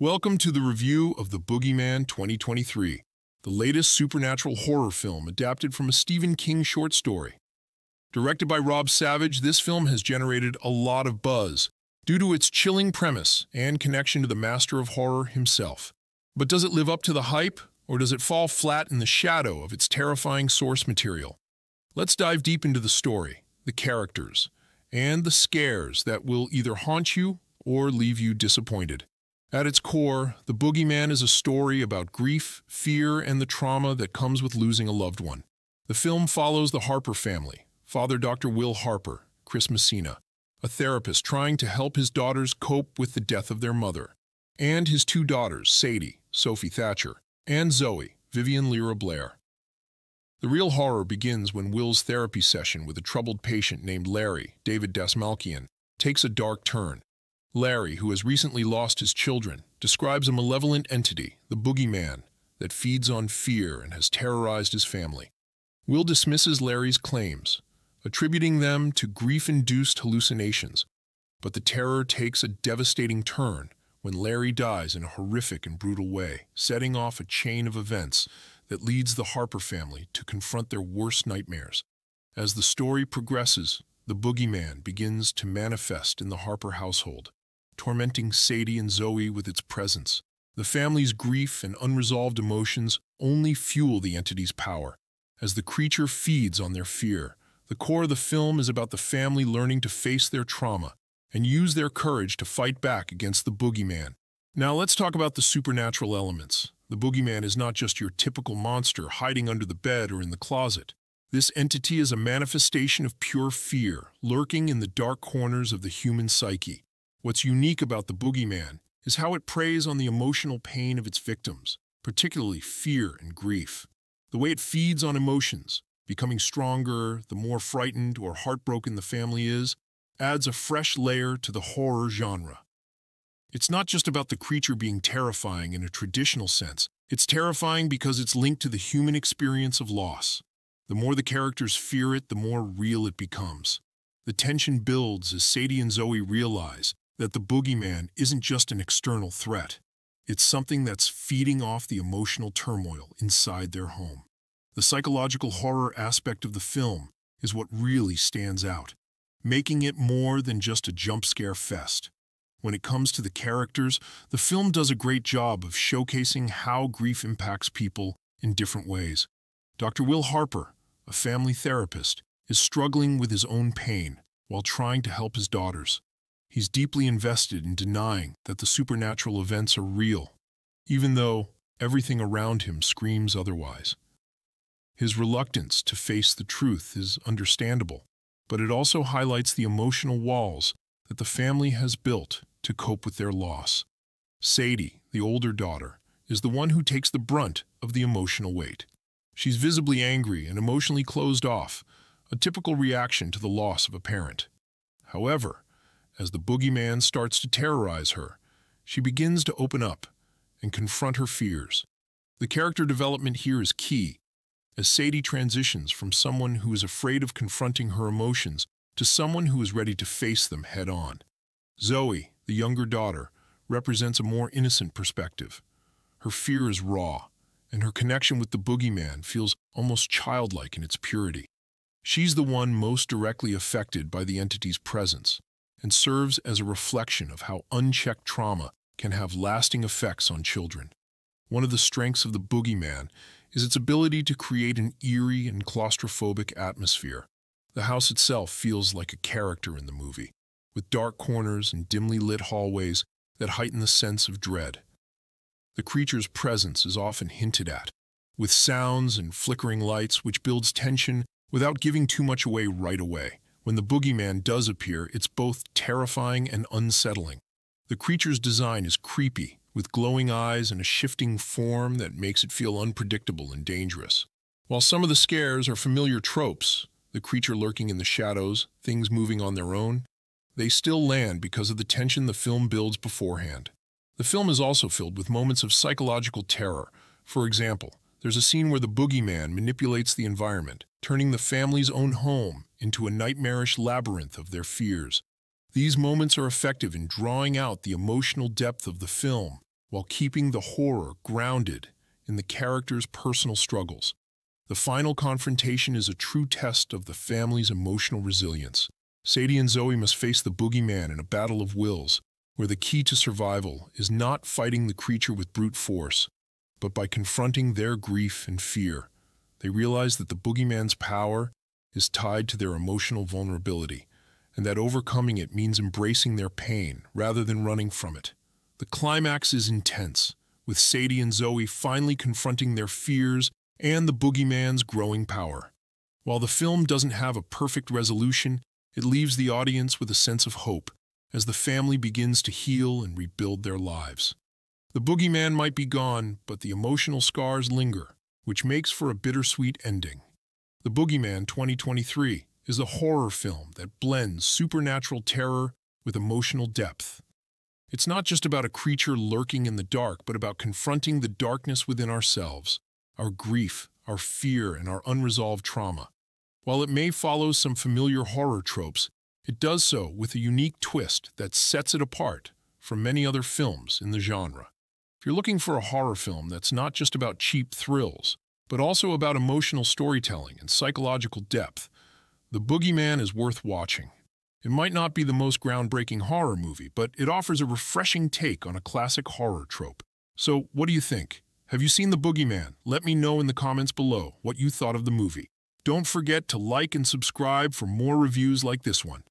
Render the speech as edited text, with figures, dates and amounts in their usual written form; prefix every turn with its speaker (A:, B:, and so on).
A: Welcome to the review of The Boogeyman 2023, the latest supernatural horror film adapted from a Stephen King short story. Directed by Rob Savage, this film has generated a lot of buzz due to its chilling premise and connection to the master of horror himself. But does it live up to the hype, or does it fall flat in the shadow of its terrifying source material? Let's dive deep into the story, the characters, and the scares that will either haunt you or leave you disappointed. At its core, The Boogeyman is a story about grief, fear, and the trauma that comes with losing a loved one. The film follows the Harper family, Father Dr. Will Harper, Chris Messina, a therapist trying to help his daughters cope with the death of their mother, and his two daughters, Sadie, Sophie Thatcher, and Zoe, Vivian Lyra Blair. The real horror begins when Will's therapy session with a troubled patient named Larry, David Dasmalkian, takes a dark turn. Larry, who has recently lost his children, describes a malevolent entity, the Boogeyman, that feeds on fear and has terrorized his family. Will dismisses Larry's claims, attributing them to grief-induced hallucinations, but the terror takes a devastating turn when Larry dies in a horrific and brutal way, setting off a chain of events that leads the Harper family to confront their worst nightmares. As the story progresses, the Boogeyman begins to manifest in the Harper household, tormenting Sadie and Zoe with its presence. The family's grief and unresolved emotions only fuel the entity's power. As the creature feeds on their fear, the core of the film is about the family learning to face their trauma and use their courage to fight back against the Boogeyman. Now let's talk about the supernatural elements. The Boogeyman is not just your typical monster hiding under the bed or in the closet. This entity is a manifestation of pure fear, lurking in the dark corners of the human psyche. What's unique about the Boogeyman is how it preys on the emotional pain of its victims, particularly fear and grief. The way it feeds on emotions, becoming stronger the more frightened or heartbroken the family is, adds a fresh layer to the horror genre. It's not just about the creature being terrifying in a traditional sense. It's terrifying because it's linked to the human experience of loss. The more the characters fear it, the more real it becomes. The tension builds as Sadie and Zoe realize that the Boogeyman isn't just an external threat. It's something that's feeding off the emotional turmoil inside their home. The psychological horror aspect of the film is what really stands out, making it more than just a jump scare fest. When it comes to the characters, the film does a great job of showcasing how grief impacts people in different ways. Dr. Will Harper, a family therapist, is struggling with his own pain while trying to help his daughters. He's deeply invested in denying that the supernatural events are real, even though everything around him screams otherwise. His reluctance to face the truth is understandable, but it also highlights the emotional walls that the family has built to cope with their loss. Sadie, the older daughter, is the one who takes the brunt of the emotional weight. She's visibly angry and emotionally closed off, a typical reaction to the loss of a parent. However, as the Boogeyman starts to terrorize her, she begins to open up and confront her fears. The character development here is key, as Sadie transitions from someone who is afraid of confronting her emotions to someone who is ready to face them head-on. Zoe, the younger daughter, represents a more innocent perspective. Her fear is raw, and her connection with the Boogeyman feels almost childlike in its purity. She's the one most directly affected by the entity's presence, and serves as a reflection of how unchecked trauma can have lasting effects on children. One of the strengths of the Boogeyman is its ability to create an eerie and claustrophobic atmosphere. The house itself feels like a character in the movie, with dark corners and dimly lit hallways that heighten the sense of dread. The creature's presence is often hinted at, with sounds and flickering lights which builds tension without giving too much away right away. When the Boogeyman does appear, it's both terrifying and unsettling. The creature's design is creepy, with glowing eyes and a shifting form that makes it feel unpredictable and dangerous. While some of the scares are familiar tropes, the creature lurking in the shadows, things moving on their own, they still land because of the tension the film builds beforehand. The film is also filled with moments of psychological terror. For example, there's a scene where the Boogeyman manipulates the environment, turning the family's own home into a nightmarish labyrinth of their fears. These moments are effective in drawing out the emotional depth of the film while keeping the horror grounded in the characters' personal struggles. The final confrontation is a true test of the family's emotional resilience. Sadie and Zoe must face the boogeyman in a battle of wills, where the key to survival is not fighting the creature with brute force, but by confronting their grief and fear. They realize that the boogeyman's power is tied to their emotional vulnerability, and that overcoming it means embracing their pain rather than running from it. The climax is intense, with Sadie and Zoe finally confronting their fears and the boogeyman's growing power. While the film doesn't have a perfect resolution, it leaves the audience with a sense of hope as the family begins to heal and rebuild their lives. The boogeyman might be gone, but the emotional scars linger, which makes for a bittersweet ending. The Boogeyman 2023 is a horror film that blends supernatural terror with emotional depth. It's not just about a creature lurking in the dark, but about confronting the darkness within ourselves, our grief, our fear, and our unresolved trauma. While it may follow some familiar horror tropes, it does so with a unique twist that sets it apart from many other films in the genre. If you're looking for a horror film that's not just about cheap thrills, but also about emotional storytelling and psychological depth, The Boogeyman is worth watching. It might not be the most groundbreaking horror movie, but it offers a refreshing take on a classic horror trope. So, what do you think? Have you seen The Boogeyman? Let me know in the comments below what you thought of the movie. Don't forget to like and subscribe for more reviews like this one.